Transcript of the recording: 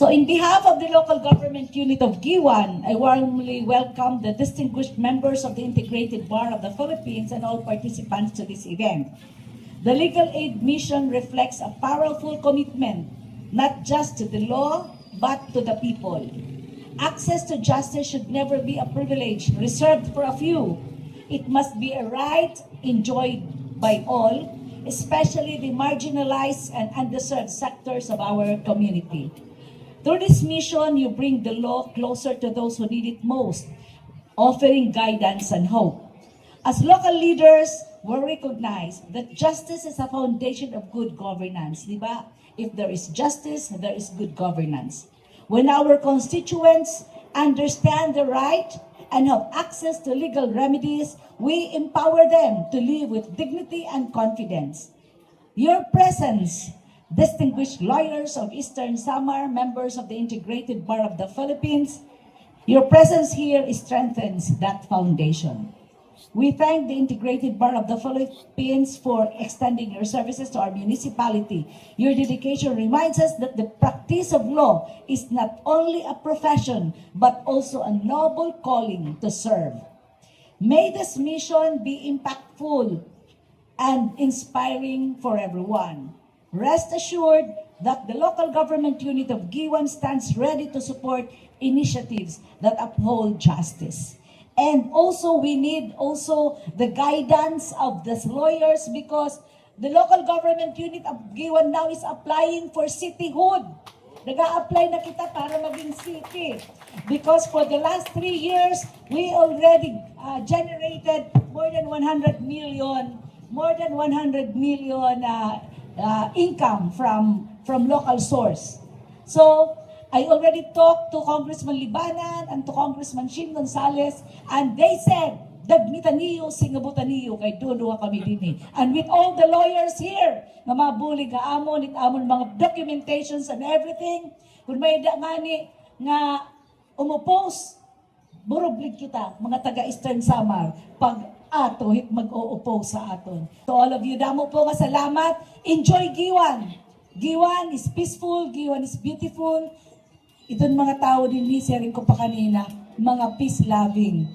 So in behalf of the local government unit of Giwan, I warmly welcome the distinguished members of the Integrated Bar of the Philippines and all participants to this event. The legal aid mission reflects a powerful commitment, not just to the law, but to the people. Access to justice should never be a privilege reserved for a few. It must be a right enjoyed by all, especially the marginalized and underserved sectors of our community. Through this mission, you bring the law closer to those who need it most, offering guidance and hope. As local leaders, we recognize that justice is a foundation of good governance, di ba? If there is justice, there is good governance. When our constituents understand the right and have access to legal remedies, we empower them to live with dignity and confidence. Your presence, distinguished lawyers of Eastern Samar, members of the Integrated Bar of the Philippines, your presence here strengthens that foundation. We thank the Integrated Bar of the Philippines for extending your services to our municipality. Your dedication reminds us that the practice of law is not only a profession, but also a noble calling to serve. May this mission be impactful and inspiring for everyone. Rest assured that the local government unit of Giwan stands ready to support initiatives that uphold justice. And also, we need also the guidance of the lawyers because the local government unit of Giwan now is applying for cityhood. Nag-a-apply na kita para maging city. Because for the last 3 years, we already generated more than 100 million income from local source. So, I already talked to Congressman Libanan and to Congressman Shin Gonzales, and they said, dagmitan niyo, singabutan niyo, kay dulo kami din eh. And with all the lawyers here, nga mabulig nga amon, amon mga documentations and everything, kung may dangani nga umupos, buroblig kita, mga taga-Eastern Samar, pag ato, hit mag-uupo sa aton. To all of you, damo po nga salamat. Enjoy Giwan. Giwan is peaceful, Giwan is beautiful. Itong mga tao din, sharing ko pa kanina, mga peace-loving.